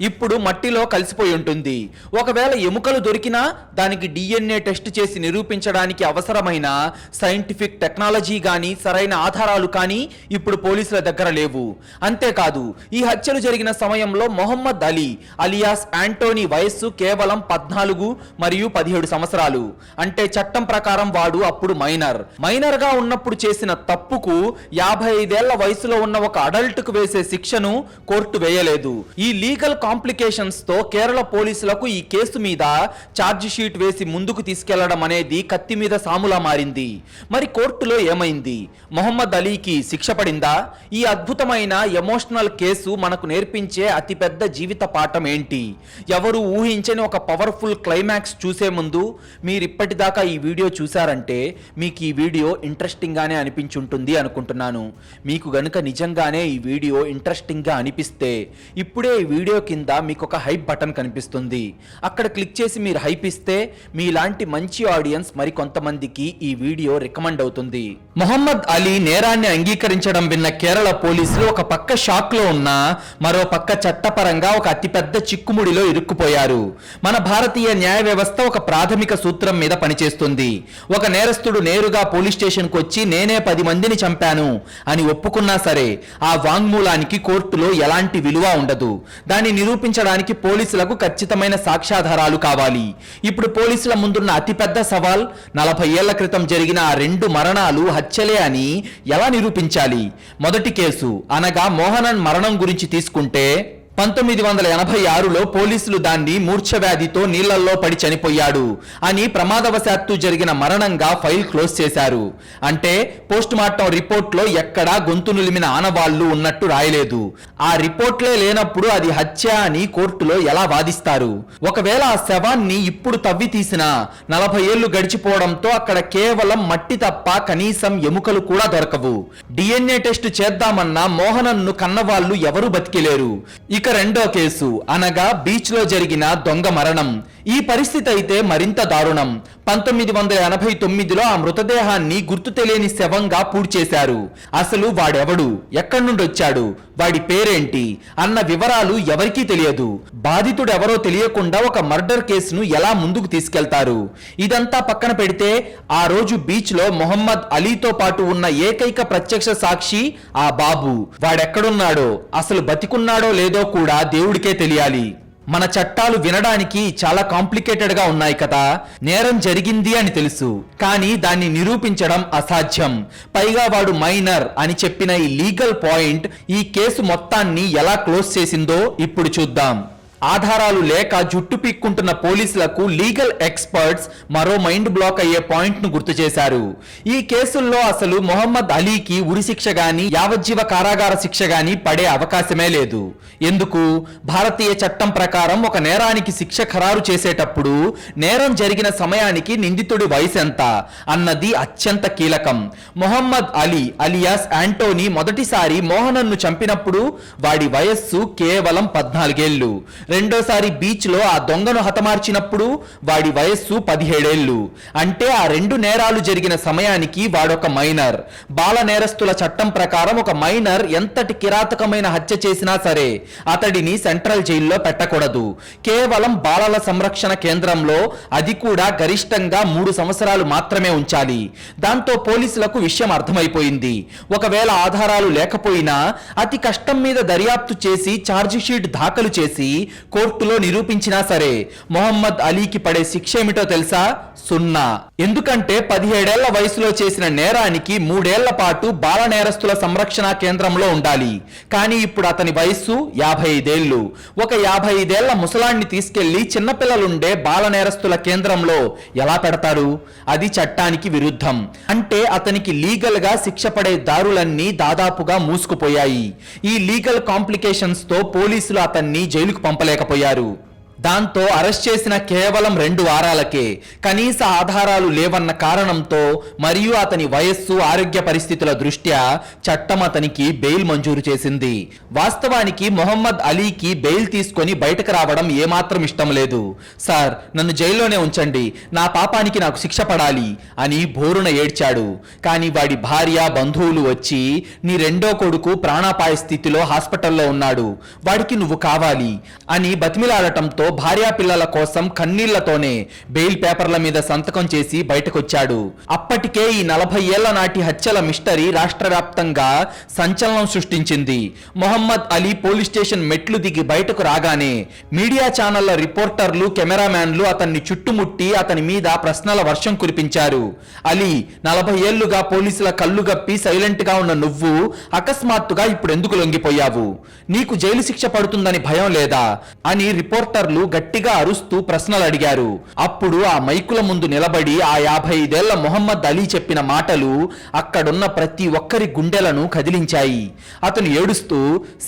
Speaker 1: ఇప్పుడు మట్టిలో కలిసిపోయి ఉంటుంది. ఒకవేళ ఎముకలు దొరికినా దానికి DNA టెస్ట్ చేసి నిరూపించడానికి అవసరమైన సైంటిఫిక్ టెక్నాలజీ గానీ సరైన ఆధారాలు కానీ ఇప్పుడు పోలీసుల దగ్గర లేవు. అంతేకాదు ఈ హత్యలు జరిగిన సమయంలో మొహమ్మద్ అలీ అలియాస్ యాంటోనీ వయస్సు కేవలం 14 మరియు 17 సంవత్సరాలు. అంటే చట్టం ప్రకారం వాడు అప్పుడు మైనర్ గా ఉన్నప్పుడు చేసిన తప్పుకు 55 ఏళ్ల వయసులో ఉన్న ఒక అడల్ట్ కు వేసే శిక్షను కోర్టు వేయలేదు. ఈ లీగల్ కాంప్లికేషన్స్ తో కేరళ పోలీసులకు ఈ కేసు మీద ఛార్జ్ షీట్ వేసి ముందుకు తీసుకెళ్లడం అనేది కత్తి మీద సాములా మారింది. మరి కోర్టులో ఏమైంది? మొహమ్మద్ అలీకి శిక్ష పడిందా? ఈ అద్భుతమైన ఎమోషనల్ కేసు మనకు నేర్పించే అతిపెద్ద జీవిత పాఠం ఏంటి? ఎవరు ఊహించని ఒక పవర్ఫుల్ క్లైమాక్స్ చూసే ముందు మీరు ఇప్పటిదాకా ఈ వీడియో చూసారంటే మీకు ఈ వీడియో ఇంట్రెస్టింగ్ గానే అనిపించుంటుంది అనుకుంటున్నాను. మీకు గనుక నిజంగానే ఈ వీడియో ఇంట్రెస్టింగ్ గా అనిపిస్తే ఇప్పుడే ఈ వీడియో కింద మీకు ఒక హైప్ బటన్ కనిపిస్తుంది. అక్కడ క్లిక్ చేసి మీరు హైప్ ఇస్తే మీలాంటి మంచి ఆడియన్స్ మరి కొంతమందికి ఈ వీడియో రికమెండ్ అవుతుంది. మొహమ్మద్ అలీ నేరాన్ని అంగీకరించడం విన్న కేరళ పోలీసులు ఒక పక్క షాక్ లో ఉన్నా మరో పక్క చట్టపరంగా ఒక అతిపెద్ద చిక్కుముడిలో ఇరుక్కుపోయారు. మన భారతీయ న్యాయ వ్యవస్థ ఒక ప్రాథమిక సూత్రం మీద పనిచేస్తుంది. ఒక నేరస్తుడు నేరుగా పోలీస్ స్టేషన్ కు వచ్చి నేనే 10 మందిని చంపాను అని ఒప్పుకున్నా సరే ఆ వాంగ్మూలానికి కోర్టులో ఎలాంటి విలువ ఉండదు. దాన్ని నిరూపించడానికి పోలీసులకు ఖచ్చితమైన సాక్ష్యాధారాలు కావాలి. ఇప్పుడు పోలీసుల ముందున్న అతిపెద్ద సవాల్ 40 ఏళ్ల క్రితం జరిగిన ఆ 2 మరణాలు హత్యలే అని ఎలా నిరూపించాలి? మొదటి కేసు అనగా మోహనన్ మరణం గురించి తీసుకుంటే 1986లో పోలీసులు దాన్ని మూర్ఛవ్యాధితో నీళ్లలో పడి చనిపోయాడు అని ప్రమాదవశాత్తు జరిగిన మరణంగా ఫైల్ క్లోజ్ చేశారు. అంటే పోస్ట్ మార్టం రిపోర్ట్లో ఎక్కడా గొంతు నులిమిన ఆనవాళ్లు ఉన్నట్టు రాయలేదు. ఆ రిపోర్ట్లే లేనప్పుడు అది హత్య అని కోర్టులో ఎలా వాదిస్తారు? ఒకవేళ ఆ శవాన్ని ఇప్పుడు తవ్వి తీసినా 40 ఏళ్లు గడిచిపోవడంతో అక్కడ కేవలం మట్టి తప్ప కనీసం ఎముకలు కూడా దొరకవు. DNA టెస్ట్ చేద్దామన్నా మోహనన్ను కన్నవాళ్లు ఎవరు బతికిలేరు. ఇక రెండో కేసు అనగా బీచ్ లో జరిగిన దొంగ మరణం. ఈ పరిస్థితి అయితే మరింత దారుణం. 1989లో ఆ మృతదేహాన్ని గుర్తు తెలియని శవంగా పూడ్చేశారు. అసలు వాడెవడు, ఎక్కడి నుండి వచ్చాడు, వాడి పేరేంటి అన్న వివరాలు ఎవరికీ తెలియదు. బాధితుడెవరో తెలియకుండా ఒక మర్డర్ కేసును ఎలా ముందుకు తీసుకెళ్తారు? ఇదంతా పక్కన పెడితే ఆ రోజు బీచ్ లో మొహమ్మద్ అలీతో పాటు ఉన్న ఏకైక ప్రత్యక్ష సాక్షి ఆ బాబు. వాడెక్కడున్నాడో అసలు బతికున్నాడో లేదో కూడా దేవుడికే తెలియాలి. మన చట్టాలు వినడానికి చాలా కాంప్లికేటెడ్ గా ఉన్నాయి కదా. నేరం జరిగింది అని తెలుసు, కానీ దాన్ని నిరూపించడం అసాధ్యం. పైగా వాడు మైనర్ అని చెప్పిన ఈ లీగల్ పాయింట్ ఈ కేసు మొత్తాన్ని ఎలా క్లోజ్ చేసిందో ఇప్పుడు చూద్దాం. ఆధారాలు లేక జుట్టు పీక్కుంటున్న పోలీసులకు లీగల్ ఎక్స్పర్ట్స్ మరో మైండ్ బ్లాక్ అయ్యే పాయింట్ ను గుర్తు చేశారు. ఈ కేసుల్లో అసలు మొహమ్మద్ అలీకి ఉరిశిక్ష గాని యావజ్జీవ కారాగార శిక్ష గాని పడే అవకాశమే లేదు. ఎందుకు? భారతీయ చట్టం ప్రకారం ఒక నేరానికి శిక్ష ఖరారు చేసేటప్పుడు నేరం జరిగిన సమయానికి నిందితుడి వయసు ఎంత అన్నది అత్యంత కీలకం. మొహమ్మద్ అలీ అలియాస్ యాంటోనీ మొదటిసారి మోహనన్ను చంపినప్పుడు వాడి వయస్సు కేవలం 14 ఏళ్లు. రెండోసారి బీచ్ లో ఆ దొంగను హతమార్చినప్పుడు వాడి వయస్సు 17 ఏళ్లు. అంటే ఆ రెండు నేరాలు జరిగిన సమయానికి వాడొక మైనర్. బాల నేరస్తుల చట్టం ప్రకారం ఒక మైనర్ ఎంతటి కిరాతకమైన హత్య చేసినా సరే అతడిని సెంట్రల్ జైల్లో పెట్టకూడదు. కేవలం బాలల సంరక్షణ కేంద్రంలో, అది కూడా గరిష్టంగా 3 సంవత్సరాలు మాత్రమే ఉంచాలి. దాంతో పోలీసులకు విషయం అర్థమైపోయింది. ఒకవేళ ఆధారాలు లేకపోయినా అతి కష్టం మీద దర్యాప్తు చేసి ఛార్జ్ షీట్ దాఖలు చేసి కోర్టులో నిరూపించినా సరే మొహమ్మద్ అలీకి పడే శిక్ష ఏమిటో తెలుసా? 0. ఎందుకంటే 17 ఏళ్ల వయసులో చేసిన నేరానికి 3 ఏళ్ల పాటు బాల నేరస్తుల సంరక్షణ కేంద్రంలో ఉండాలి. కానీ ఇప్పుడు అతని వయస్సు 55 ఏళ్లు. ఒక 55 ఏళ్ల ముసలాన్ని తీసుకెళ్లి చిన్నపిల్లలుండే బాల నేరస్తుల కేంద్రంలో ఎలా పెడతారు? అది చట్టానికి విరుద్ధం. అంటే అతనికి లీగల్ గా శిక్ష పడే దారులన్నీ దాదాపుగా మూసుకుపోయాయి. ఈ లీగల్ కాంప్లికేషన్స్ తో పోలీసులు అతన్ని జైలుకు పంపలేకపోయారు. దాంతో అరెస్ట్ చేసిన కేవలం 2 వారాలకే కనీస ఆధారాలు లేవన్న కారణంతో మరియు అతని వయస్సు, ఆరోగ్య పరిస్థితుల దృష్ట్యా చట్టం అతనికి బెయిల్ మంజూరు చేసింది. వాస్తవానికి మొహమ్మద్ అలీకి బెయిల్ తీసుకొని బయటకు రావడం ఏమాత్రం ఇష్టం లేదు. సార్, నన్ను జైల్లోనే ఉంచండి, నా పాపానికి నాకు శిక్ష పడాలి అని బోరున ఏడ్చాడు. కానీ వాడి భార్య, బంధువులు వచ్చి నీ రెండో కొడుకు ప్రాణాపాయ స్థితిలో హాస్పిటల్లో ఉన్నాడు, వాడికి నువ్వు కావాలి అని బతిమిలాడటంతో భార్యా పిల్లల కోసం కన్నీళ్లతోనే బెయిల్ పేపర్ల మీద సంతకం చేసి బయటకొచ్చాడు. అప్పటికే ఈ 40 ఏళ్ల నాటి హత్యల మిస్టరీ రాష్ట్ర వ్యాప్తంగా సంచలనం సృష్టించింది. మొహమ్మద్ అలీ పోలీస్ స్టేషన్ మెట్లు దిగి బయటకు రాగానే మీడియా ఛానళ్ల రిపోర్టర్లు, కెమెరామ్యాన్లు అతన్ని చుట్టుముట్టి అతని మీద ప్రశ్నల వర్షం కురిపించారు. అలీ, 40 ఏళ్లుగా పోలీసుల కళ్ళు గప్పి సైలెంట్ గా ఉన్న నువ్వు అకస్మాత్తుగా ఇప్పుడు ఎందుకు లొంగిపోయావు? నీకు జైలు శిక్ష పడుతుందని భయం లేదా అని రిపోర్టర్లు గట్టిగా అరుస్తూ ప్రశ్నలు అడిగారు. అప్పుడు ఆ మైకుల ముందు నిలబడి ఆ 55 ఏళ్ల మొహమ్మద్ అలీ చెప్పిన మాటలు అక్కడున్న ప్రతి ఒక్కరి గుండెలను కదిలించాయి. అతను ఏడుస్తూ,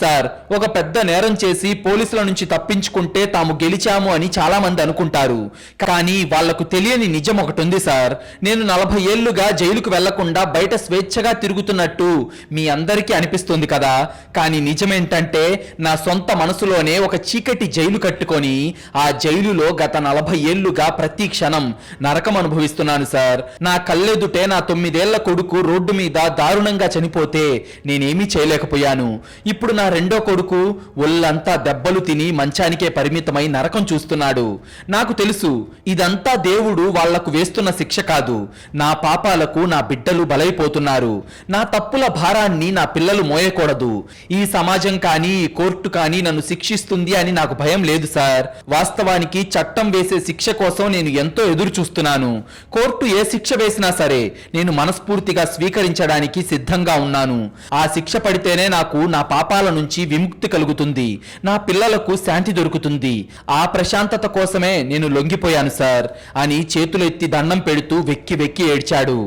Speaker 1: సార్, ఒక పెద్ద నేరం చేసి పోలీసుల నుంచి తప్పించుకుంటే తాము గెలిచాము అని చాలా మంది అనుకుంటారు. కానీ వాళ్లకు తెలియని నిజం ఒకటి ఉంది సార్. నేను 40 ఏళ్లుగా జైలుకు వెళ్లకుండా బయట స్వేచ్ఛగా తిరుగుతున్నట్టు మీ అందరికీ అనిపిస్తుంది కదా. కానీ నిజమేంటంటే నా సొంత మనసులోనే ఒక చీకటి జైలు కట్టుకొని ఆ జైలులో గత 40 ఏళ్లుగా ప్రతి క్షణం నరకం అనుభవిస్తున్నాను సార్. నా కళ్ళెదుటే నా 9 ఏళ్ల కొడుకు రోడ్డు మీద దారుణంగా చనిపోతే నేనేమీ చేయలేకపోయాను. ఇప్పుడు నా రెండో కొడుకు ఒళ్ళంతా దెబ్బలు తిని మంచానికే పరిమితమై నరకం చూస్తున్నాడు. నాకు తెలుసు ఇదంతా దేవుడు వాళ్లకు వేస్తున్న శిక్ష కాదు. నా పాపాలకు నా బిడ్డలు బలైపోతున్నారు. నా తప్పుల భారాన్ని నా పిల్లలు మోయకూడదు. ఈ సమాజం కానీ ఈ కోర్టు కానీ నన్ను శిక్షిస్తుంది అని నాకు భయం లేదు సార్. వాస్తవానికి చట్టం వేసే శిక్ష కోసం నేను ఎంతో ఎదురు చూస్తున్నాను. కోర్టు ఏ శిక్ష వేసినా సరే నేను మనస్ఫూర్తిగా స్వీకరించడానికి సిద్ధంగా ఉన్నాను. ఆ శిక్ష పడితేనే నాకు నా పాపాల నుంచి విముక్తి కలుగుతుంది, నా పిల్లలకు శాంతి దొరుకుతుంది. ఆ ప్రశాంతత కోసమే నేను లొంగిపోయాను సార్ అని చేతులెత్తి దండం పెడుతూ వెక్కి వెక్కి ఏడ్చాడు.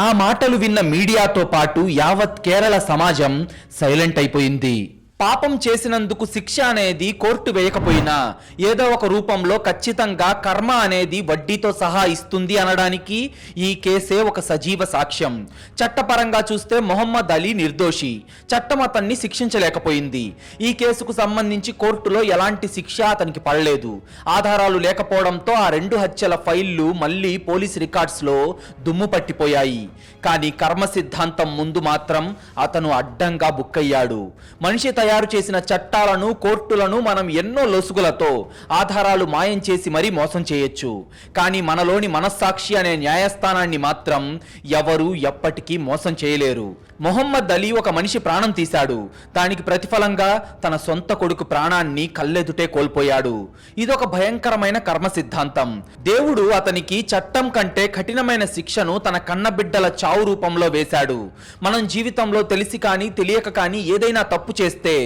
Speaker 1: ఆ మాటలు విన్న మీడియాతో పాటు యావత్ కేరళ సమాజం సైలెంట్ అయిపోయింది. పాపం చేసినందుకు శిక్ష అనేది కోర్టు వేయకపోయినా ఏదో ఒక రూపంలో ఖచ్చితంగా కర్మ అనేది వడ్డీతో సహా ఇస్తుంది అనడానికి ఈ కేసే ఒక సజీవ సాక్ష్యం. చట్టపరంగా చూస్తే మొహమ్మద్ అలీ నిర్దోషి, చట్టం అతన్ని శిక్షించలేకపోయింది. ఈ కేసుకు సంబంధించి కోర్టులో ఎలాంటి శిక్ష అతనికి పడలేదు. ఆధారాలు లేకపోవడంతో ఆ 2 హత్యల ఫైళ్లు మళ్ళీ పోలీస్ రికార్డ్స్ లో దుమ్ము పట్టిపోయాయి. కానీ కర్మ సిద్ధాంతం ముందు మాత్రం అతను అడ్డంగా బుక్కయ్యాడు. మనిషి తయారు చేసిన చట్టాలను, కోర్టులను మనం ఎన్నో లొసుగులతో, ఆధారాలు మాయం చేసి మరీ మోసం చేయొచ్చు. కానీ మనలోని మనస్సాక్షి అనే న్యాయస్థానాన్ని మాత్రం ఎవరు ఎప్పటికీ మోసం చేయలేరు. మొహమ్మద్ అలీ ఒక మనిషి ప్రాణం తీశాడు. దానికి ప్రతిఫలంగా తన సొంత కొడుకు ప్రాణాన్ని కళ్ళెదుటే కోల్పోయాడు. ఇదొక భయంకరమైన కర్మ సిద్ధాంతం. దేవుడు అతనికి చట్టం కంటే కఠినమైన శిక్షను తన కన్నబిడ్డల చావు రూపంలో వేశాడు. మనం జీవితంలో తెలిసి కానీ తెలియక కానీ ఏదైనా తప్పు చేస్తే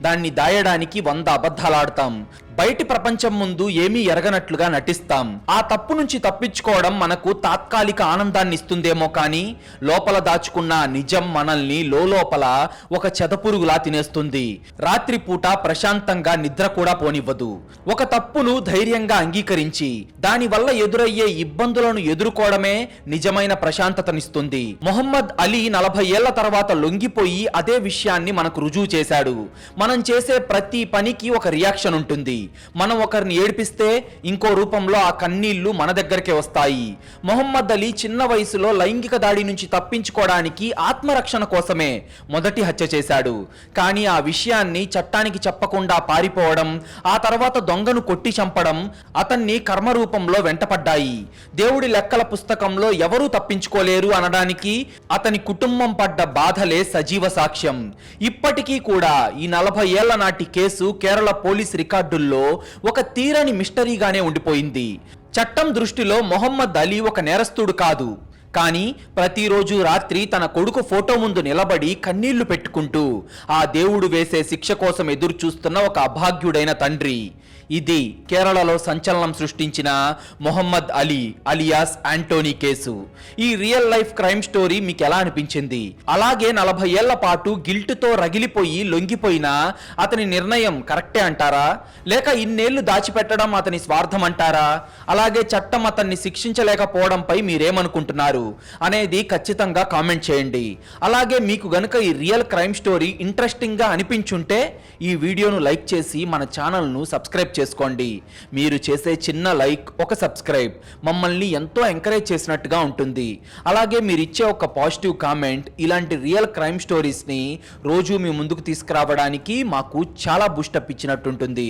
Speaker 1: దాన్ని దాయడానికి 100 అబద్ధాలాడతాం. బయటి ప్రపంచం ముందు ఏమీ ఎరగనట్లుగా నటిస్తాం. ఆ తప్పు నుంచి తప్పించుకోవడం మనకు తాత్కాలిక ఆనందాన్ని ఇస్తుందేమో కానీ లోపల దాచుకున్న నిజం మనల్ని లోపల ఒక చెదపురుగులా తినేస్తుంది. రాత్రిపూట ప్రశాంతంగా నిద్ర కూడా పోనివ్వదు. ఒక తప్పును ధైర్యంగా అంగీకరించి దానివల్ల ఎదురయ్యే ఇబ్బందులను ఎదుర్కోవడమే నిజమైన ప్రశాంతతనిస్తుంది. మొహమ్మద్ అలీ 40 ఏళ్ల తర్వాత లొంగిపోయి అదే విషయాన్ని మనకు రుజువు చేశాడు. మనం చేసే ప్రతి పనికి ఒక రియాక్షన్ ఉంటుంది. మనం ఒకరిని ఏడిపిస్తే ఇంకో రూపంలో ఆ కన్నీళ్లు మన దగ్గరకే వస్తాయి. మొహమ్మద్ అలీ చిన్న వయసులో లైంగిక దాడి నుంచి తప్పించుకోవడానికి ఆత్మరక్షణ కోసమే మొదటి హత్య చేశాడు. కానీ ఆ విషయాన్ని చట్టానికి చెప్పకుండా పారిపోవడం, ఆ తర్వాత దొంగను కొట్టి చంపడం అతన్ని కర్మరూపంలో వెంటపడ్డాయి. దేవుడి లెక్కల పుస్తకంలో ఎవరూ తప్పించుకోలేరు అనడానికి అతని కుటుంబం పడ్డ బాధలే సజీవ సాక్ష్యం. ఇప్పటికీ కూడా ఈ 40 ఏళ్ల నాటి కేసు కేరళ పోలీస్ రికార్డుల్లో ఒక తీరని మిస్టరీగానే ఉండిపోయింది. చట్టం దృష్టిలో మొహమ్మద్ అలీ ఒక నేరస్తుడు కాదు. కానీ ప్రతిరోజు రాత్రి తన కొడుకు ఫోటో ముందు నిలబడి కన్నీళ్లు పెట్టుకుంటూ ఆ దేవుడు వేసే శిక్ష కోసం ఎదురు చూస్తున్న ఒక అభాగ్యుడైన తండ్రి. ఇది కేరళలో సంచలనం సృష్టించిన మొహమ్మద్ అలీ అలియాస్ యాంటోనీ కేసు. ఈ రియల్ లైఫ్ క్రైమ్ స్టోరీ మీకు ఎలా అనిపించింది? అలాగే 40 ఏళ్ల పాటు గిల్ట్తో రగిలిపోయి లొంగిపోయినా అతని నిర్ణయం కరెక్టే అంటారా? లేక ఇన్నేళ్లు దాచిపెట్టడం అతని స్వార్థం అంటారా? అలాగే చట్టం అతన్ని శిక్షించలేకపోవడంపై మీరేమనుకుంటున్నారు అనేది ఖచ్చితంగా కామెంట్ చేయండి. అలాగే మీకు గనుక ఈ రియల్ క్రైమ్ స్టోరీ ఇంట్రెస్టింగ్ గా అనిపించుంటే ఈ వీడియోను లైక్ చేసి మన ఛానల్ను సబ్స్క్రైబ్ చేసుకోండి. మీరు చేసే చిన్న లైక్, ఒక సబ్స్క్రైబ్ మమ్మల్ని ఎంతో ఎంకరేజ్ చేసినట్టుగా ఉంటుంది. అలాగే మీరు ఇచ్చే ఒక పాజిటివ్ కామెంట్ ఇలాంటి రియల్ క్రైమ్ స్టోరీస్ని రోజు మీ ముందుకు తీసుకురావడానికి మాకు చాలా బూస్టప్ ఇచ్చినట్టుంటుంది.